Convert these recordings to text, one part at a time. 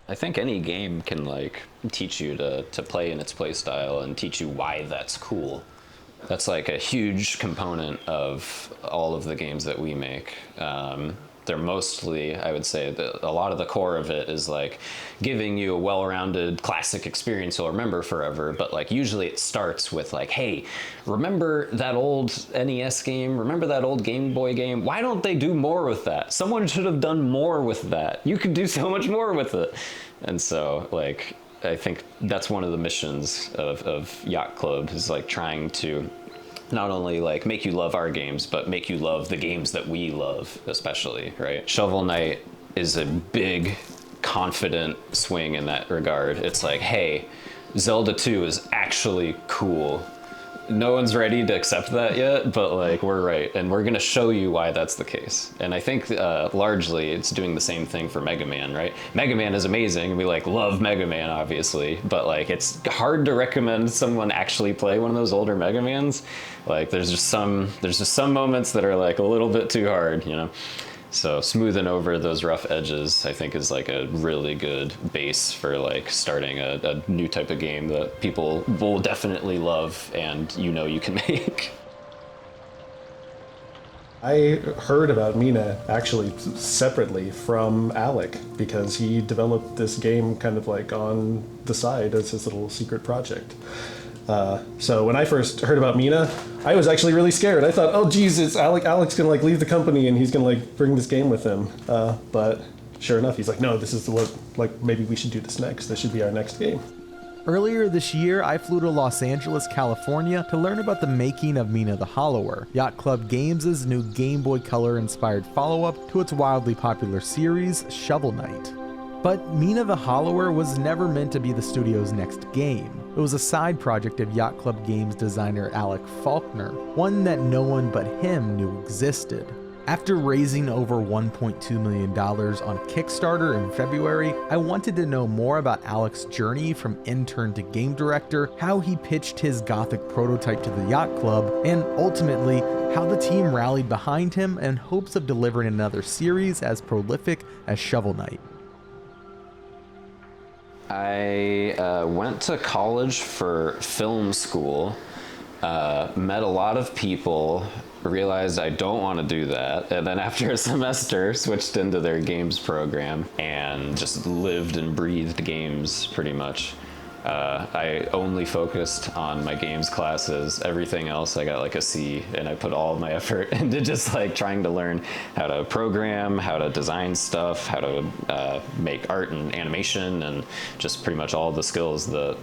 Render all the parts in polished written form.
I think any game can like teach you to play in its play style and teach you why that's cool. That's like a huge component of all of the games that we make. They're mostly, I would say, that a lot of the core of it is like giving you a well-rounded classic experience you'll remember forever. But like usually it starts with like, hey, remember that old NES game? Remember that old Game Boy game? Why don't they do more with that? Someone should have done more with that. You could do so much more with it. And so like, I think that's one of the missions of Yacht Club, is like trying to not only like make you love our games, but make you love the games that we love, especially, right? Shovel Knight is a big, confident swing in that regard. It's like, hey, Zelda 2 is actually cool. No one's ready to accept that yet, but like we're right, and we're gonna show you why that's the case. And I think largely it's doing the same thing for Mega Man, right? Mega Man is amazing, we like love Mega Man obviously, but like it's hard to recommend someone actually play one of those older Mega Mans. Like there's just some moments that are like a little bit too hard, you know? So smoothing over those rough edges, I think, is like a really good base for like starting a new type of game that people will definitely love and you can make. I heard about Mina actually separately from Alec, because he developed this game kind of like on the side as his little secret project. So when I first heard about Mina, I was actually really scared. I thought, oh geez, it's Alec. Alec's gonna like leave the company and he's gonna like bring this game with him. But sure enough, he's like, no, this is what, like, maybe we should do this next. This should be our next game. Earlier this year, I flew to Los Angeles, California to learn about the making of Mina the Hollower, Yacht Club Games' new Game Boy Color-inspired follow-up to its wildly popular series, Shovel Knight. But Mina the Hollower was never meant to be the studio's next game. It was a side project of Yacht Club Games designer Alec Faulkner, one that no one but him knew existed. After raising over $1.2 million on Kickstarter in February, I wanted to know more about Alec's journey from intern to game director, how he pitched his Gothic Prototype to the Yacht Club, and ultimately, how the team rallied behind him in hopes of delivering another series as prolific as Shovel Knight. I went to college for film school, met a lot of people, realized I don't want to do that, and then after a semester switched into their games program and just lived and breathed games pretty much. I only focused on my games classes. Everything else I got like a C, and I put all of my effort into just like trying to learn how to program, how to design stuff, how to make art and animation, and just pretty much all the skills that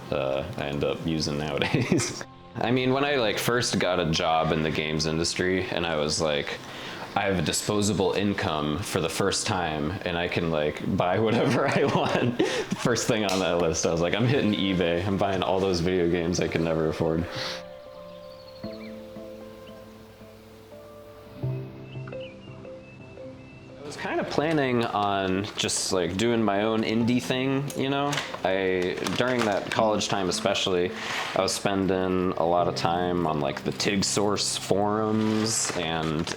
I end up using nowadays. I mean, when I like first got a job in the games industry and I was like, I have a disposable income for the first time and I can like buy whatever I want. First thing on that list, I was like, I'm hitting eBay. I'm buying all those video games I could never afford. I was kind of planning on just like doing my own indie thing, you know? During that college time especially, I was spending a lot of time on like the TIG Source forums and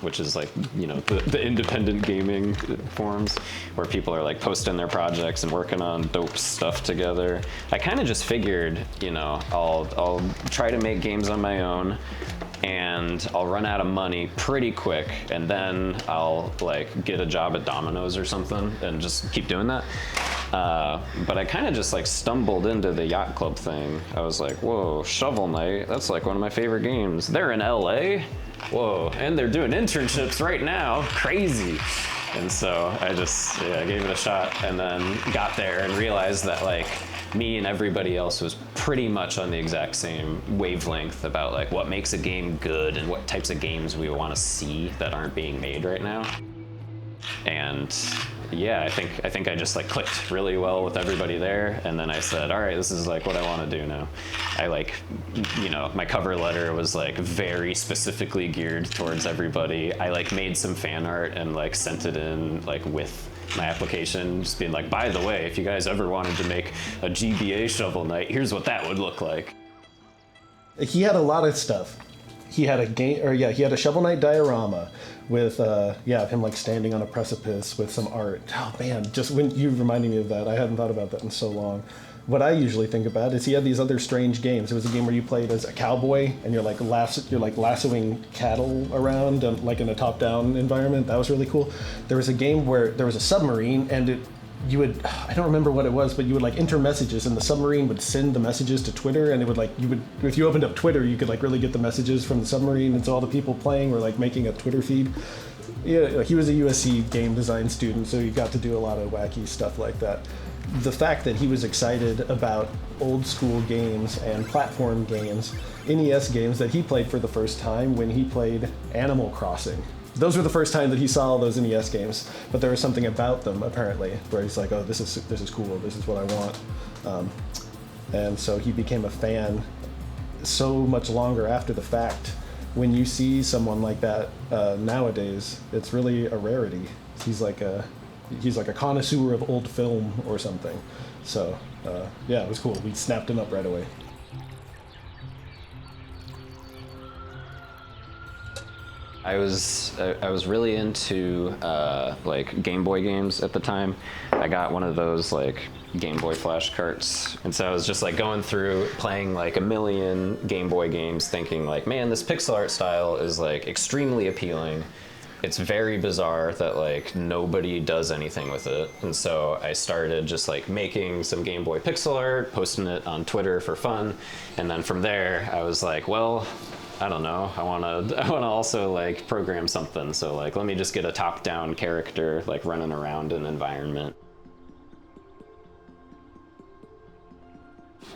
which is like, you know, the independent gaming forums where people are like posting their projects and working on dope stuff together. I kind of just figured, you know, I'll try to make games on my own, and I'll run out of money pretty quick, and then I'll like get a job at Domino's or something and just keep doing that. But I kind of just like stumbled into the Yacht Club thing. I was like, whoa, Shovel Knight, that's like one of my favorite games. They're in LA? Whoa, and they're doing internships right now, crazy. And so I just gave it a shot, and then got there and realized that like me and everybody else was pretty much on the exact same wavelength about like what makes a game good and what types of games we want to see that aren't being made right now. And yeah, I think I just like clicked really well with everybody there, and then I said, all right, this is like what I want to do now. I like, you know, my cover letter was like very specifically geared towards everybody. I like made some fan art and like sent it in like with my application, just being like, by the way, if you guys ever wanted to make a GBA Shovel Knight, here's what that would look like. He had a lot of stuff. he had a game, or yeah, he had a Shovel Knight diorama with him like standing on a precipice with some art. Oh man, just when you reminded me of that, I hadn't thought about that in so long. What I usually think about is he had these other strange games. It was a game where you played as a cowboy and you're like lassoing cattle around like in a top-down environment. That was really cool. There was a game where there was a submarine and you would, I don't remember what it was, but you would like enter messages and the submarine would send the messages to Twitter, and it would like, if you opened up Twitter, you could like really get the messages from the submarine, and so all the people playing were like making a Twitter feed. Yeah, he was a USC game design student, so he got to do a lot of wacky stuff like that. The fact that he was excited about old school games and platform games, NES games that he played for the first time when he played Animal Crossing. Those were the first time that he saw all those NES games, but there was something about them apparently where he's like, oh, this is cool, this is what I want. And so he became a fan so much longer after the fact. When you see someone like that nowadays, it's really a rarity. He's like a connoisseur of old film or something. So yeah, it was cool. We snapped him up right away. I was really into like Game Boy games at the time. I got one of those like Game Boy flash carts, and so I was just like going through playing like a million Game Boy games, thinking like, man, this pixel art style is like extremely appealing. It's very bizarre that like nobody does anything with it, and so I started just like making some Game Boy pixel art, posting it on Twitter for fun, and then from there I was like, well, I don't know, I wanna also like program something, so like let me just get a top-down character like running around an environment.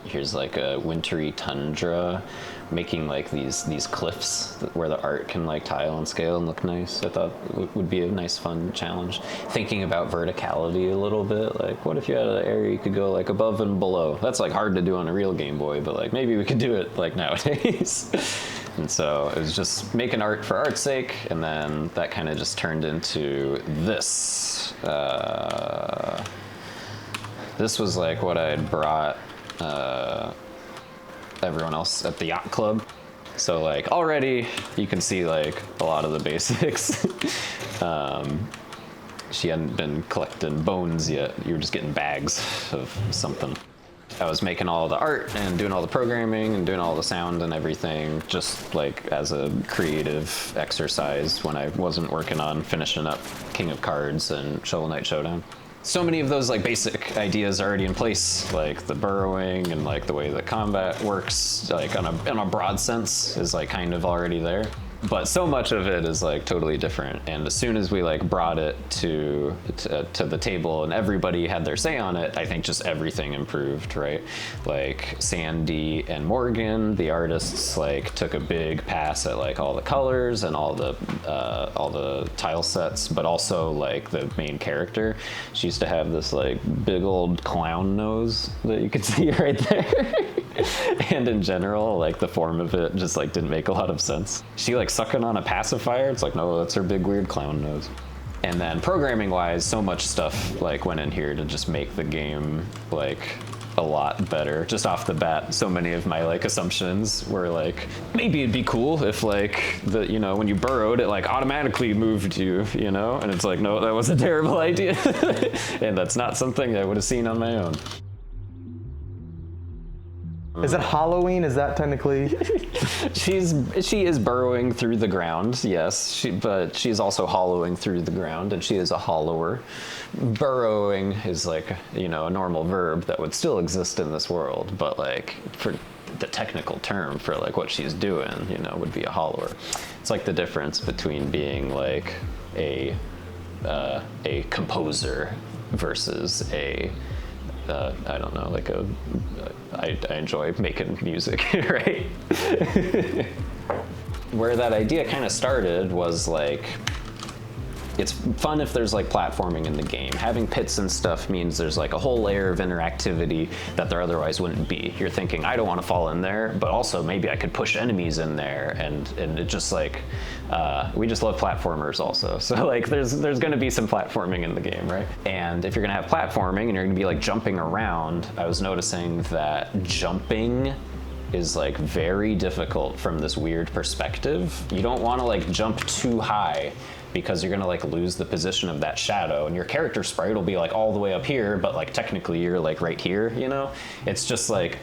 Here's like a wintry tundra, making like these cliffs where the art can like tile and scale and look nice. I thought would be a nice fun challenge. Thinking about verticality a little bit, like what if you had an area you could go like above and below? That's like hard to do on a real Game Boy, but like maybe we could do it like nowadays. And so it was just making art for art's sake, and then that kind of just turned into this. This was like what I had brought everyone else at the Yacht Club. So like already you can see like a lot of the basics. She hadn't been collecting bones yet. You were just getting bags of something. I was making all the art and doing all the programming and doing all the sound and everything just like as a creative exercise when I wasn't working on finishing up King of Cards and Shovel Knight Showdown. So many of those like basic ideas are already in place, like the burrowing and like the way the combat works, like in a broad sense is like kind of already there. But so much of it is like totally different, and as soon as we like brought it to the table and everybody had their say on it, I think just everything improved, right? Like Sandy and Morgan, the artists, like took a big pass at like all the colors and all the tile sets, but also like the main character. She used to have this like big old clown nose that you could see right there. And in general, like the form of it just like didn't make a lot of sense. She like sucking on a pacifier, it's like, no, that's her big weird clown nose. And then programming wise, so much stuff like went in here to just make the game like a lot better. Just off the bat, so many of my like assumptions were like, maybe it'd be cool if like the, you know, when you burrowed it like automatically moved you, you know? And it's like, no, that was a terrible idea. And that's not something I would have seen on my own. Is it Halloween? Is that technically? She is burrowing through the ground, yes, but she's also hollowing through the ground, and she is a hollower. Burrowing is like, you know, a normal verb that would still exist in this world, but like for the technical term for like what she's doing, you know, would be a hollower. It's like the difference between being like a composer versus a I don't know, like I enjoy making music, right? Where that idea kind of started was like, it's fun if there's like platforming in the game. Having pits and stuff means there's like a whole layer of interactivity that there otherwise wouldn't be. You're thinking, I don't want to fall in there, but also maybe I could push enemies in there, and it just like, we just love platformers also. So like there's gonna be some platforming in the game, right? And if you're gonna have platforming and you're gonna be like jumping around, I was noticing that jumping is like very difficult from this weird perspective. You don't want to like jump too high because you're gonna like lose the position of that shadow, and your character sprite will be like all the way up here, but like technically you're like right here, you know? It's just like,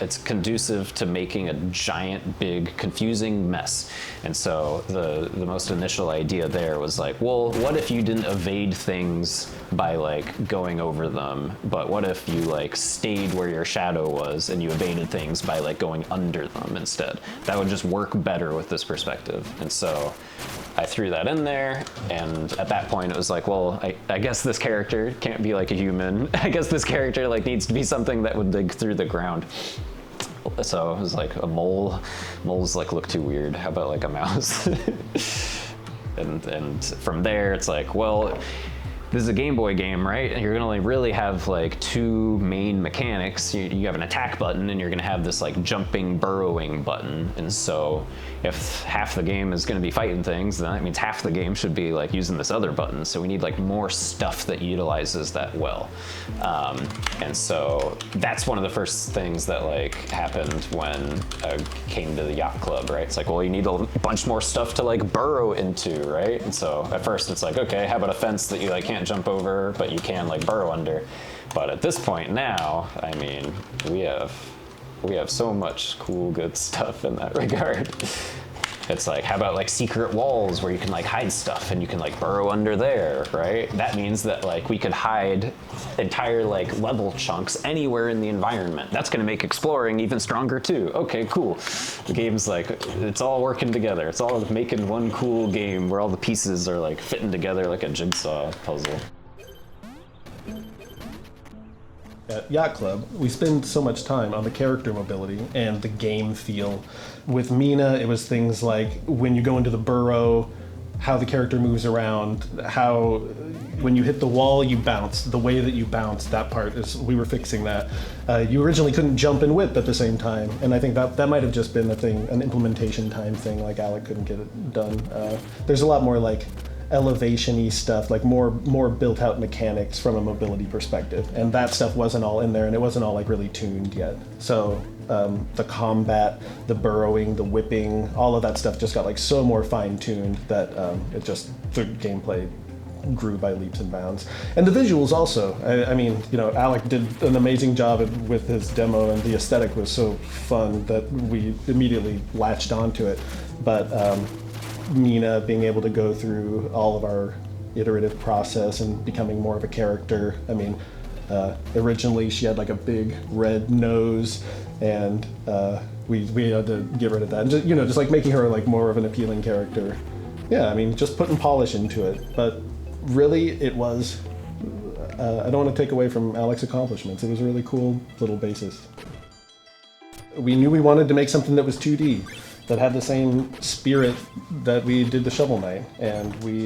it's conducive to making a giant, big, confusing mess. And so the most initial idea there was like, well, what if you didn't evade things by like going over them, but what if you like stayed where your shadow was and you evaded things by like going under them instead? That would just work better with this perspective. And so I threw that in there, and at that point it was like, well, I guess this character can't be like a human. I guess this character like needs to be something that would dig through the ground. So it was like a mole. Moles like look too weird. How about like a mouse? and from there it's like, well, this is a Game Boy game, right? And you're gonna only really have like two main mechanics. You have an attack button, and you're gonna have this like jumping, burrowing button. And so if half the game is gonna be fighting things, then that means half the game should be like using this other button. So we need like more stuff that utilizes that well. And so that's one of the first things that like happened when I came to the Yacht Club, right? It's like, well, you need a bunch more stuff to like burrow into, right? And so at first it's like, okay, how about a fence that you like can't jump over, but you can like burrow under? But at this point now, I mean, we have so much cool, good stuff in that regard. It's like, how about like secret walls where you can like hide stuff and you can like burrow under there, right? That means that like we could hide entire like level chunks anywhere in the environment. That's gonna make exploring even stronger too. Okay, cool. The game's like, it's all working together. It's all making one cool game where all the pieces are like fitting together like a jigsaw puzzle. At Yacht Club, we spend so much time on the character mobility and the game feel. With Mina, it was things like when you go into the burrow, how the character moves around, how when you hit the wall you bounce, the way that you bounce, that part is, we were fixing that. You originally couldn't jump and whip at the same time, and I think that might have just been a thing, an implementation time thing, like Alec couldn't get it done. There's a lot more like elevation-y stuff, like more built out mechanics from a mobility perspective, and that stuff wasn't all in there, and it wasn't all like really tuned yet. So the combat, the burrowing, the whipping, all of that stuff just got like so more fine-tuned that it just, the gameplay grew by leaps and bounds. And the visuals also, I mean, you know, Alec did an amazing job with his demo, and the aesthetic was so fun that we immediately latched onto it. But Mina being able to go through all of our iterative process and becoming more of a character. I mean, originally she had like a big red nose, and we had to get rid of that. And just, you know, just like making her like more of an appealing character. Yeah, I mean, just putting polish into it. But really, it was, I don't want to take away from Alec's accomplishments. It was a really cool little basis. We knew we wanted to make something that was 2D. That had the same spirit that we did the Shovel Knight, and we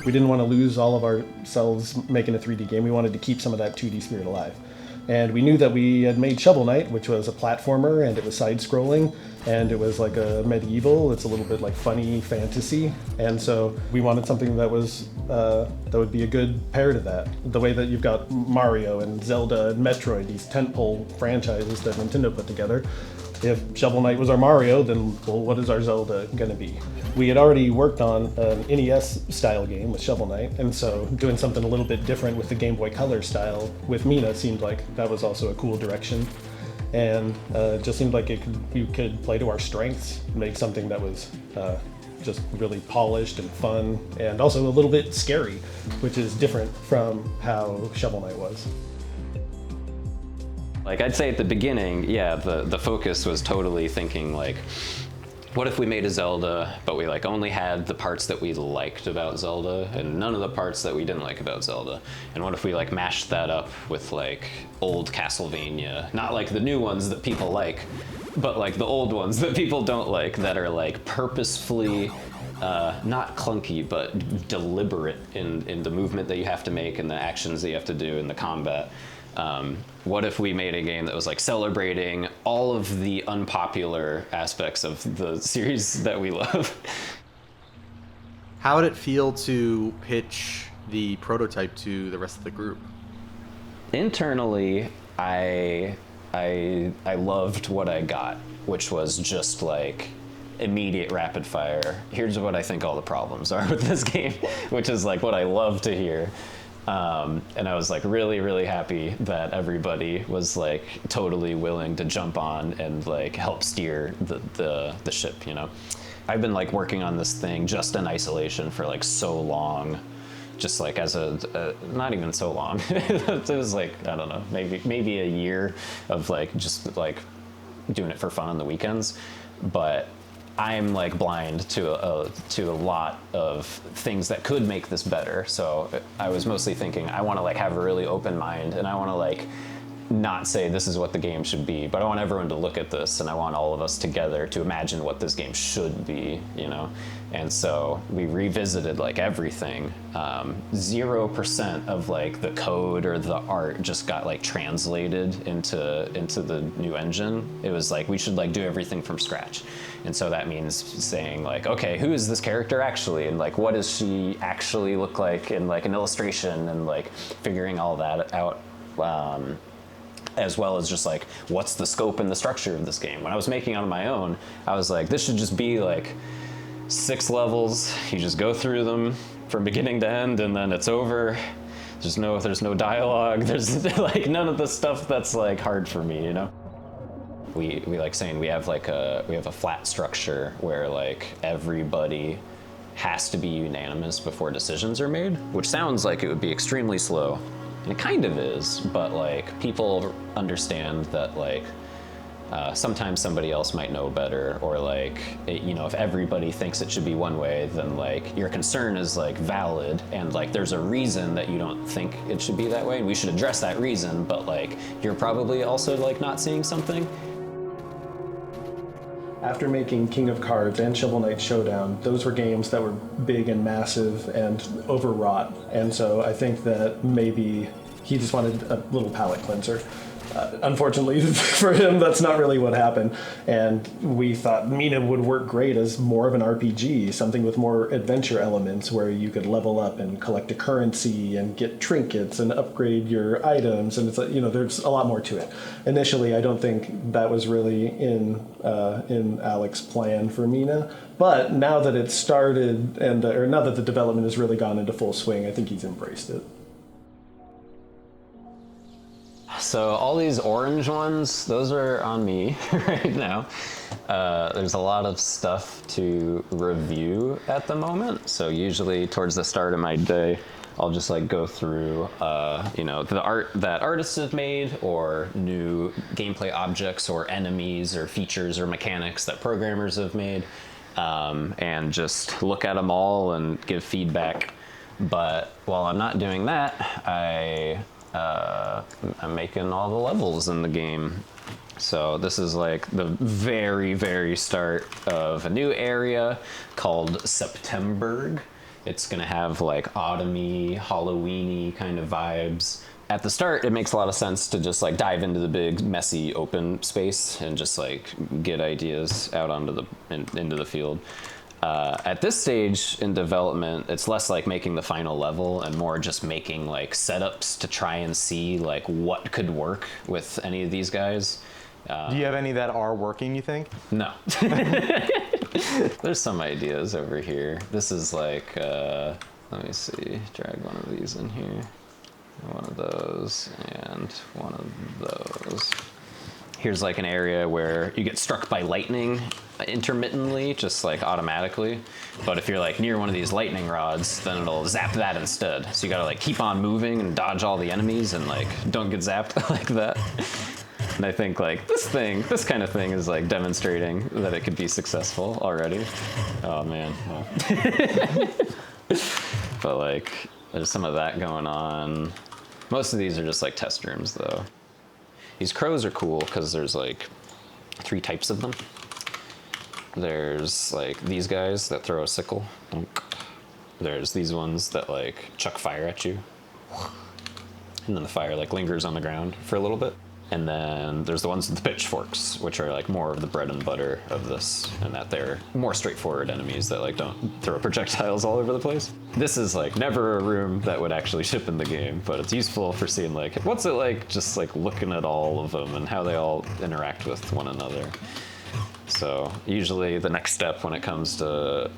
didn't want to lose all of ourselves making a 3D game. We wanted to keep some of that 2D spirit alive. And we knew that we had made Shovel Knight, which was a platformer, and it was side-scrolling, and it was like a medieval. It's a little bit like funny fantasy, and so we wanted something that was that would be a good pair to that. The way that you've got Mario and Zelda and Metroid, these tentpole franchises that Nintendo put together. If Shovel Knight was our Mario, then, well, what is our Zelda gonna be? We had already worked on an NES-style game with Shovel Knight, and so doing something a little bit different with the Game Boy Color style with Mina seemed like that was also a cool direction. And it just seemed like we could play to our strengths, make something that was just really polished and fun, and also a little bit scary, which is different from how Shovel Knight was. Like, I'd say at the beginning, yeah, the focus was totally thinking like, what if we made a Zelda, but we like only had the parts that we liked about Zelda and none of the parts that we didn't like about Zelda? And what if we like mashed that up with like old Castlevania, not like the new ones that people like, but like the old ones that people don't like, that are like purposefully not clunky, but deliberate in the movement that you have to make and the actions that you have to do in the combat. What if we made a game that was like celebrating all of the unpopular aspects of the series that we love? How did it feel to pitch the prototype to the rest of the group? Internally, I I loved what I got, which was just like immediate rapid fire. Here's what I think all the problems are with this game, which is like what I love to hear. And I was like really, really happy that everybody was like totally willing to jump on and like help steer the ship, you know? I've been like working on this thing just in isolation for like so long, just like as not even so long. It was like, I don't know, maybe a year of like just like doing it for fun on the weekends. But I'm like blind to a lot of things that could make this better. So I was mostly thinking I want to like have a really open mind, and I want to like not say this is what the game should be, but I want everyone to look at this, and I want all of us together to imagine what this game should be, you know? And so we revisited like everything. 0% of like the code or the art just got like translated into the new engine. It was like we should like do everything from scratch. And so that means saying like, okay, who is this character actually, and like what does she actually look like in like an illustration, and like figuring all that out. As well as just like, what's the scope and the structure of this game? When I was making it on my own, I was like, this should just be like 6 levels. You just go through them from beginning to end, and then it's over. There's no dialogue. There's like none of the stuff that's like hard for me, you know? We like saying we have a flat structure where like everybody has to be unanimous before decisions are made, which sounds like it would be extremely slow. And it kind of is, but like people understand that like sometimes somebody else might know better, or like you know, if everybody thinks it should be one way, then like your concern is like valid, and like there's a reason that you don't think it should be that way, and we should address that reason, but like you're probably also like not seeing something. After making King of Cards and Shovel Knight Showdown, those were games that were big and massive and overwrought. And so I think that maybe he just wanted a little palate cleanser. Unfortunately for him, that's not really what happened. And we thought Mina would work great as more of an RPG, something with more adventure elements where you could level up and collect a currency and get trinkets and upgrade your items. And it's like, you know, there's a lot more to it. Initially, I don't think that was really in Alec's plan for Mina. But now that it's started, and or now that the development has really gone into full swing, I think he's embraced it. So all these orange ones, those are on me right now. There's a lot of stuff to review at the moment. So usually towards the start of my day, I'll just like go through, you know, the art that artists have made, or new gameplay objects or enemies or features or mechanics that programmers have made, and just look at them all and give feedback. But while I'm not doing that, I'm making all the levels in the game. So this is like the very, very start of a new area called Septemberg. It's gonna have like autumny, Halloween-y kind of vibes. At the start, it makes a lot of sense to just like dive into the big, messy, open space and just like get ideas out into the field. At this stage in development, it's less like making the final level and more just making like setups to try and see like what could work with any of these guys. Do you have any that are working, you think? No. There's some ideas over here. This is like, let me see, drag one of these in here. One of those and one of those. Here's like an area where you get struck by lightning intermittently, just like automatically. But if you're like near one of these lightning rods, then it'll zap that instead. So you gotta like keep on moving and dodge all the enemies and like don't get zapped like that. And I think like this kind of thing is like demonstrating that it could be successful already. Oh man. Well. But like there's some of that going on. Most of these are just like test rooms though. These crows are cool because there's like 3 types of them. There's like these guys that throw a sickle. There's these ones that like chuck fire at you. And then the fire like lingers on the ground for a little bit. And then there's the ones with the pitchforks, which are like more of the bread and butter of this, and that they're more straightforward enemies that like don't throw projectiles all over the place. This is like never a room that would actually ship in the game, but it's useful for seeing like, what's it like just like looking at all of them and how they all interact with one another. So usually the next step when it comes to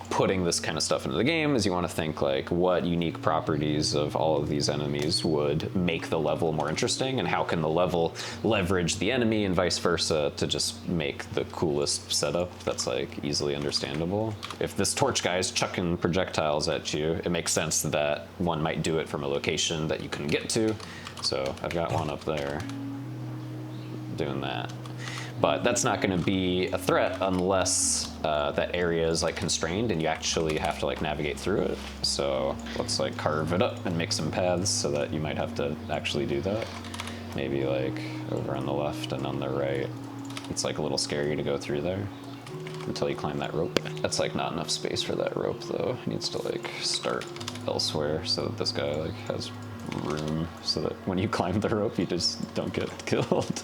putting this kind of stuff into the game is you want to think like what unique properties of all of these enemies would make the level more interesting, and how can the level leverage the enemy and vice versa to just make the coolest setup that's like easily understandable. If this torch guy is chucking projectiles at you, it makes sense that one might do it from a location that you couldn't get to. So I've got one up there doing that. But that's not going to be a threat unless that area is like constrained and you actually have to like navigate through it. So let's like carve it up and make some paths so that you might have to actually do that. Maybe like over on the left and on the right. It's like a little scary to go through there until you climb that rope. That's like not enough space for that rope though. It needs to like start elsewhere so that this guy like has room so that when you climb the rope you just don't get killed.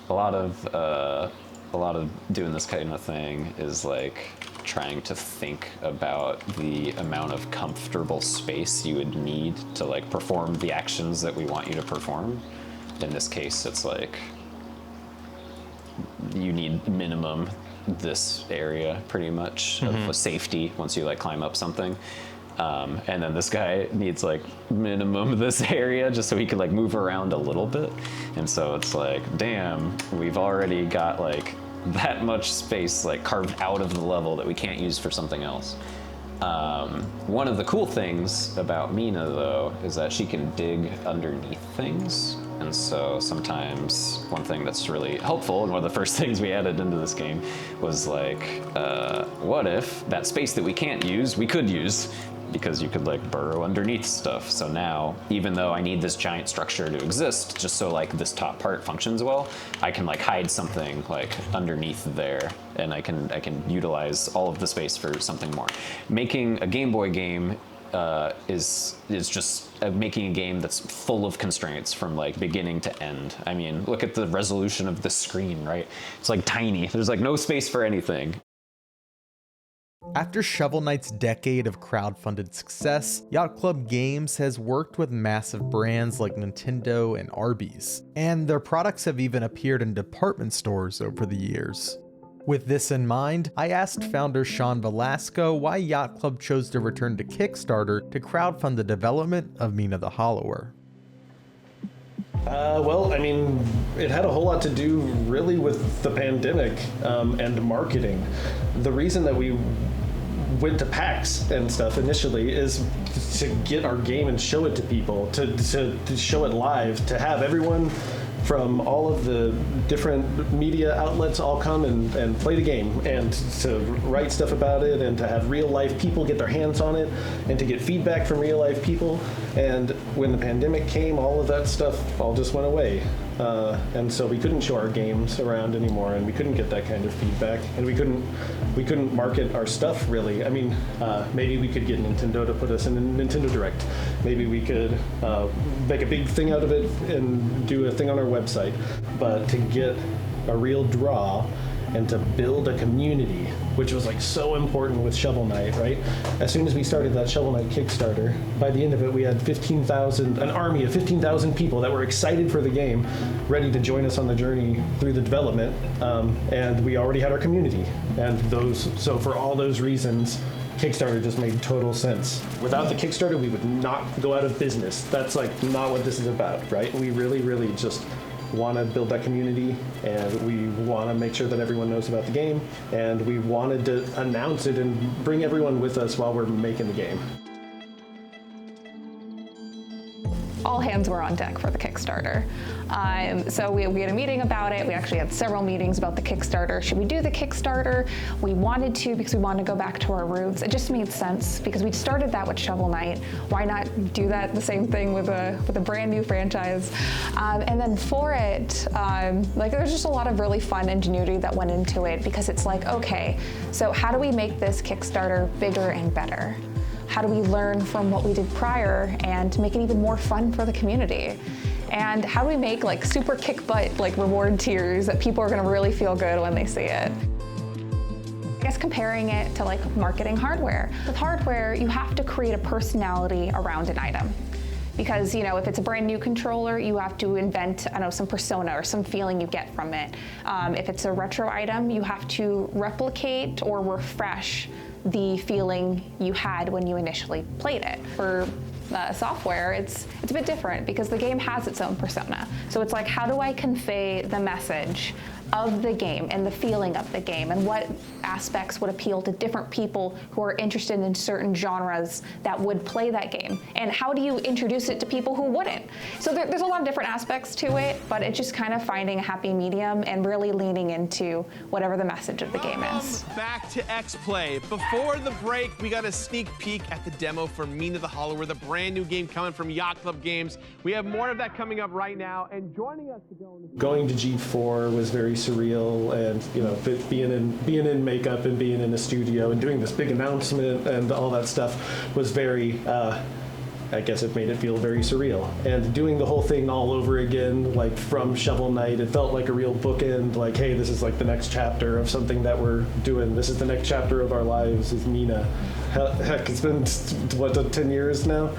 A lot of doing this kind of thing is like trying to think about the amount of comfortable space you would need to like perform the actions that we want you to perform. In this case, it's like you need minimum this area pretty much of safety once you like climb up something. And then this guy needs like minimum this area just so he can like move around a little bit. And so it's like, damn, we've already got like that much space like carved out of the level that we can't use for something else. One of the cool things about Mina though is that she can dig underneath things. And so sometimes one thing that's really helpful, and one of the first things we added into this game was like, what if that space that we can't use, we could use? Because you could like burrow underneath stuff. So now, even though I need this giant structure to exist, just so like this top part functions well, I can like hide something like underneath there, and I can utilize all of the space for something more. Making a Game Boy game is just making a game that's full of constraints from like beginning to end. I mean, look at the resolution of the screen, right? It's like tiny. There's like no space for anything. After Shovel Knight's decade of crowdfunded success, Yacht Club Games has worked with massive brands like Nintendo and Arby's, and their products have even appeared in department stores over the years. With this in mind, I asked founder Sean Velasco why Yacht Club chose to return to Kickstarter to crowdfund the development of Mina the Hollower. Well, I mean, it had a whole lot to do really with the pandemic and marketing. The reason that we went to PAX and stuff initially is to get our game and show it to people, to show it live, to have everyone from all of the different media outlets all come and play the game, and to write stuff about it, and to have real life people get their hands on it, and to get feedback from real life people. And when the pandemic came, all of that stuff all just went away. And so we couldn't show our games around anymore, and we couldn't get that kind of feedback, and we couldn't market our stuff really. I mean, maybe we could get Nintendo to put us in a Nintendo Direct. Maybe we could make a big thing out of it and do a thing on our website. But to get a real draw and to build a community, which was like so important with Shovel Knight, right? As soon as we started that Shovel Knight Kickstarter, by the end of it, we had an army of 15,000 people that were excited for the game, ready to join us on the journey through the development, and we already had our community. And so for all those reasons, Kickstarter just made total sense. Without the Kickstarter, we would not go out of business. That's like not what this is about, right? We really, really just want to build that community, and we want to make sure that everyone knows about the game, and we wanted to announce it and bring everyone with us while we're making the game. All hands were on deck for the Kickstarter. So we had a meeting about it. We actually had several meetings about the Kickstarter. Should we do the Kickstarter? We wanted to because we wanted to go back to our roots. It just made sense because we started that with Shovel Knight. Why not do that the same thing with a brand new franchise? And then for it, like there's just a lot of really fun ingenuity that went into it, because it's like, okay, so how do we make this Kickstarter bigger and better? How do we learn from what we did prior and make it even more fun for the community? And how do we make like super kick butt like reward tiers that people are gonna really feel good when they see it? I guess comparing it to like marketing hardware. With hardware, you have to create a personality around an item. Because, you know, if it's a brand new controller, you have to invent, I don't know, some persona or some feeling you get from it. If it's a retro item, you have to replicate or refresh the feeling you had when you initially played it. For software, it's a bit different because the game has its own persona. So it's like, how do I convey the message of the game and the feeling of the game, and what aspects would appeal to different people who are interested in certain genres that would play that game, and how do you introduce it to people who wouldn't? So there's a lot of different aspects to it, but it's just kind of finding a happy medium and really leaning into whatever the message of the game is. Back to X-Play. Before the break, we got a sneak peek at the demo for Mina The Hollower, the brand new game coming from Yacht Club Games. We have more of that coming up right now, and joining us to go Going to G4 was very surreal, and you know, being in makeup and being in a studio and doing this big announcement and all that stuff was very I guess it made it feel very surreal. And doing the whole thing all over again, like from Shovel Knight, it felt like a real bookend, like, hey, this is like the next chapter of something that we're doing. This is the next chapter of our lives is Mina. Heck, it's been, what, 10 years now?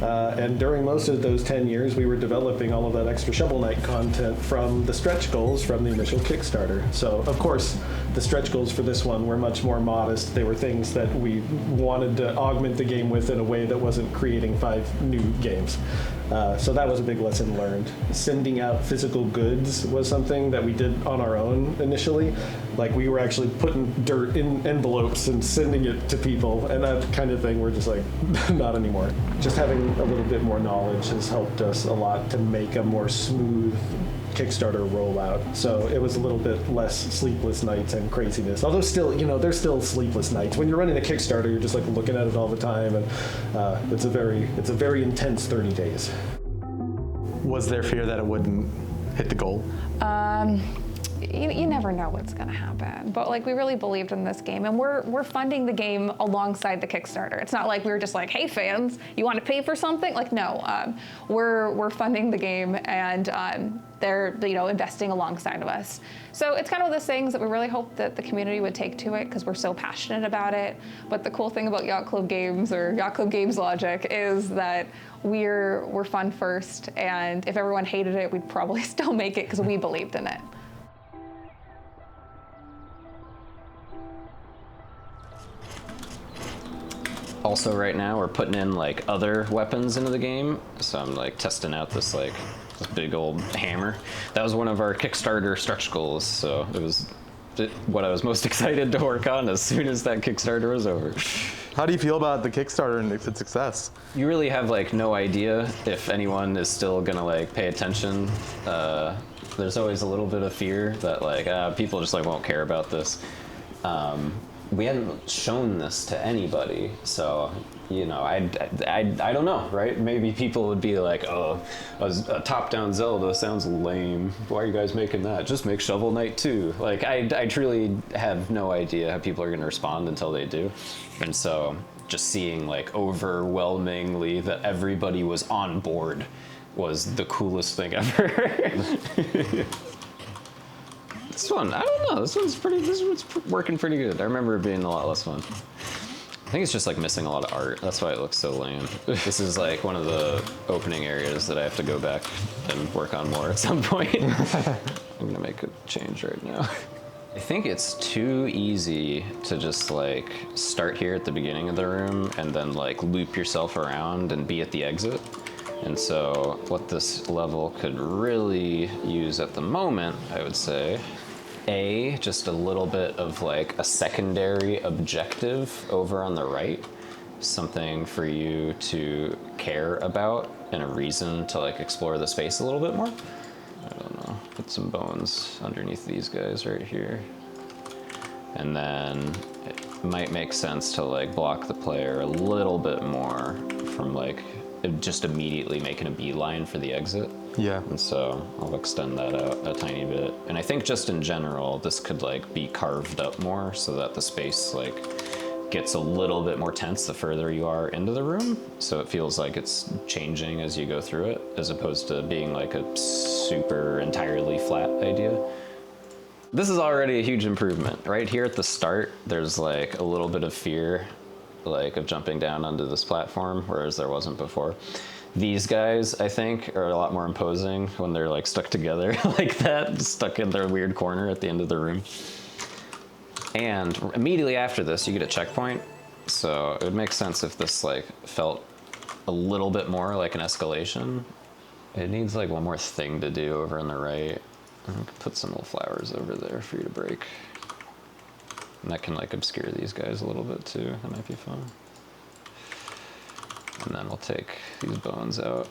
And during most of those 10 years, we were developing all of that extra Shovel Knight content from the stretch goals from the initial Kickstarter. So, of course, the stretch goals for this one were much more modest. They were things that we wanted to augment the game with in a way that wasn't creating 5 new games. So that was a big lesson learned. Sending out physical goods was something that we did on our own initially. Like, we were actually putting dirt in envelopes and sending it to people, and that kind of thing we're just like, not anymore. Just having a little bit more knowledge has helped us a lot to make a more smooth Kickstarter rollout. So it was a little bit less sleepless nights and craziness. Although still, you know, there's still sleepless nights. When you're running a Kickstarter, you're just like looking at it all the time, and it's a very intense 30 days. Was there fear that it wouldn't hit the goal? You never know what's going to happen, but like, we really believed in this game, and we're funding the game alongside the Kickstarter. It's not like we were just like, hey fans, you want to pay for something? Like, no, we're funding the game, and they're, you know, investing alongside of us. So it's kind of those things that we really hope that the community would take to it, because we're so passionate about it. But the cool thing about Yacht Club Games, or Yacht Club Games logic, is that we're fun first, and if everyone hated it, we'd probably still make it because we believed in it. Also, right now we're putting in like other weapons into the game, so I'm like testing out this big old hammer. That was one of our Kickstarter stretch goals, so it was what I was most excited to work on as soon as that Kickstarter was over. How do you feel about the Kickstarter and its success? You really have like no idea if anyone is still gonna like pay attention. There's always a little bit of fear that like people just like won't care about this. We hadn't shown this to anybody, so, you know, I don't know, right? Maybe people would be like, oh, a top-down Zelda sounds lame. Why are you guys making that? Just make Shovel Knight 2. Like, I truly have no idea how people are going to respond until they do. And so just seeing, like, overwhelmingly that everybody was on board was the coolest thing ever. This one, I don't know. This one's working pretty good. I remember it being a lot less fun. I think it's just like missing a lot of art. That's why it looks so lame. This is like one of the opening areas that I have to go back and work on more at some point. I'm gonna make a change right now. I think it's too easy to just like start here at the beginning of the room and then like loop yourself around and be at the exit. And so what this level could really use at the moment, I would say, just a little bit of like a secondary objective over on the right, something for you to care about and a reason to like explore the space a little bit more. I don't know, put some bones underneath these guys right here. And then it might make sense to like block the player a little bit more from like just immediately making a beeline for the exit. Yeah. And so I'll extend that out a tiny bit. And I think just in general, this could like be carved up more so that the space like gets a little bit more tense the further you are into the room. So it feels like it's changing as you go through it, as opposed to being like a super entirely flat idea. This is already a huge improvement. Right here at the start, there's like a little bit of fear, like of jumping down onto this platform, whereas there wasn't before. These guys, I think, are a lot more imposing when they're like stuck together like that, stuck in their weird corner at the end of the room. And immediately after this, you get a checkpoint. So it would make sense if this like felt a little bit more like an escalation. It needs like one more thing to do over on the right. I can put some little flowers over there for you to break. And that can like obscure these guys a little bit too. That might be fun. And then we'll take these bones out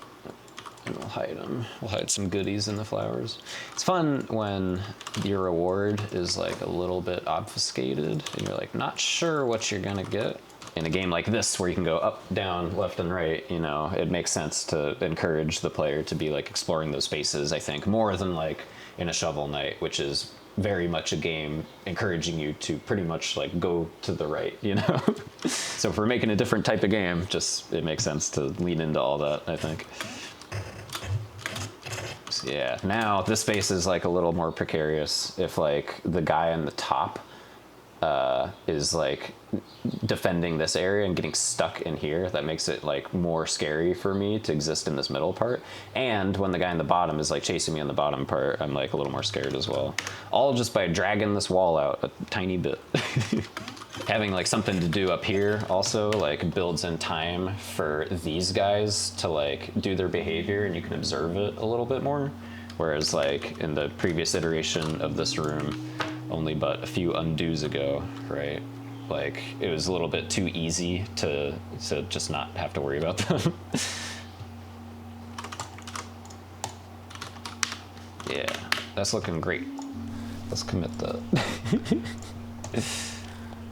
and we'll hide them. We'll hide some goodies in the flowers. It's fun when your reward is like a little bit obfuscated and you're like not sure what you're gonna get. In a game like this where you can go up, down, left, and right, you know, it makes sense to encourage the player to be like exploring those spaces, I think, more than like in a Shovel Knight, which is very much a game encouraging you to pretty much like go to the right, you know? So if we're making a different type of game, just it makes sense to lean into all that, I think. So yeah, now this space is like a little more precarious. If like the guy on the top is like defending this area and getting stuck in here, that makes it like more scary for me to exist in this middle part. And when the guy in the bottom is like chasing me in the bottom part, I'm like a little more scared as well. All just by dragging this wall out a tiny bit. Having like something to do up here also like builds in time for these guys to like do their behavior and you can observe it a little bit more. Whereas like in the previous iteration of this room, only but a few undos ago, right? Like it was a little bit too easy to just not have to worry about them. Yeah, that's looking great. Let's commit that.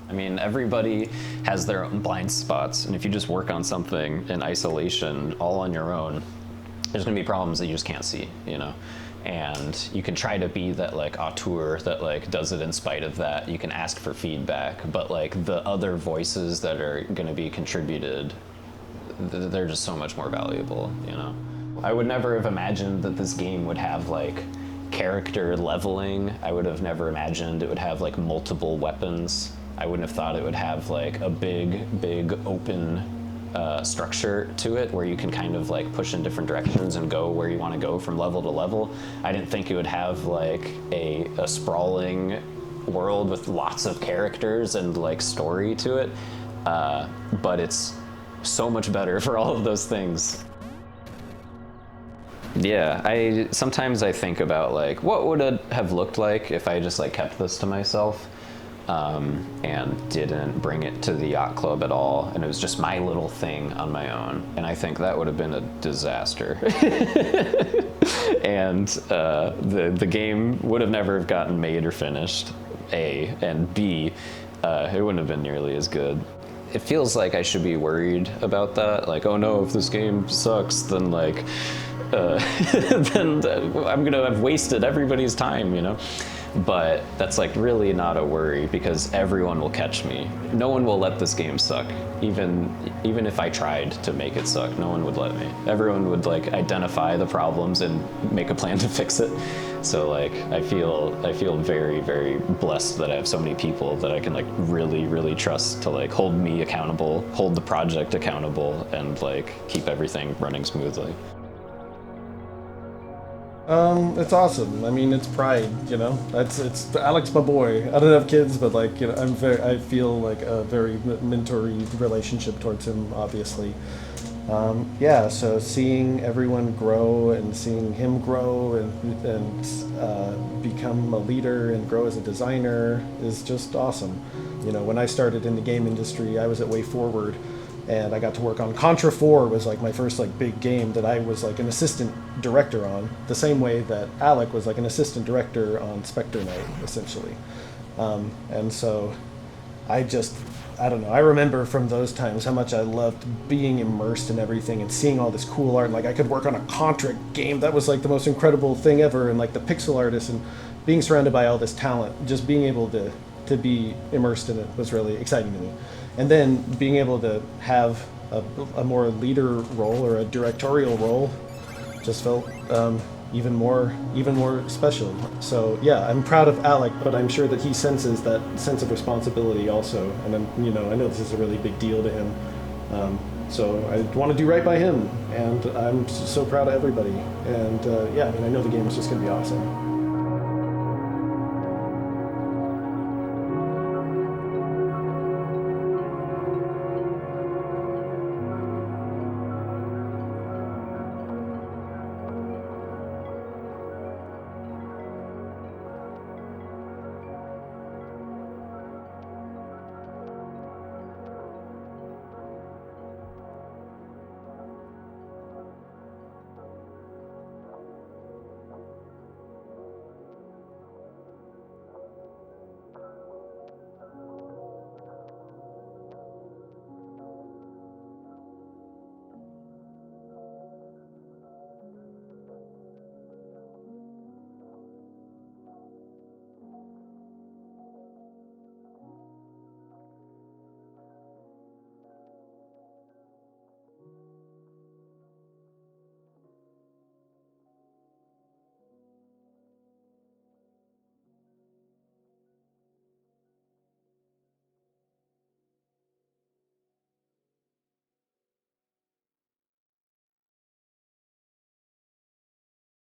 I mean, everybody has their own blind spots, and if you just work on something in isolation, all on your own, there's gonna be problems that you just can't see, you know? And you can try to be that like auteur that like does it in spite of that. You can ask for feedback, but like the other voices that are gonna be contributed, they're just so much more valuable, you know? I would never have imagined that this game would have like character leveling. I would have never imagined it would have like multiple weapons. I wouldn't have thought it would have like a big open structure to it where you can kind of like push in different directions and go where you want to go from level to level. I didn't think it would have like a sprawling world with lots of characters and like story to it, but it's so much better for all of those things. Yeah, sometimes I think about like what would it have looked like if I just like kept this to myself. And didn't bring it to the yacht club at all, and it was just my little thing on my own, and I think that would have been a disaster. And the game would have never gotten made or finished, A, and B, it wouldn't have been nearly as good. It feels like I should be worried about that, like, oh no, if this game sucks, then like then I'm gonna have wasted everybody's time, you know? But that's like really not a worry because everyone will catch me. No one will let this game suck. Even if I tried to make it suck, no one would let me. Everyone would like identify the problems and make a plan to fix it. So like I feel very, very blessed that I have so many people that I can like really trust to like hold me accountable, hold the project accountable, and like keep everything running smoothly. It's awesome. I mean, it's pride, you know. It's Alec's my boy. I don't have kids, but like, you know, I feel like a very mentory relationship towards him, obviously. Yeah, so seeing everyone grow and seeing him grow and become a leader and grow as a designer is just awesome. You know, when I started in the game industry, I was at Way Forward, and I got to work on Contra 4 was like my first like big game that I was like an assistant director on, the same way that Alec was like an assistant director on Spectre Knight, essentially. And so I don't know, I remember from those times how much I loved being immersed in everything and seeing all this cool art. And like I could work on a Contra game, that was like the most incredible thing ever, and like the pixel artists and being surrounded by all this talent, just being able to be immersed in it was really exciting to me. And then being able to have a more leader role or a directorial role just felt even more special. So yeah, I'm proud of Alec, but I'm sure that he senses that sense of responsibility also. And I know this is a really big deal to him. So I want to do right by him, and I'm so proud of everybody. And yeah, I know the game is just going to be awesome.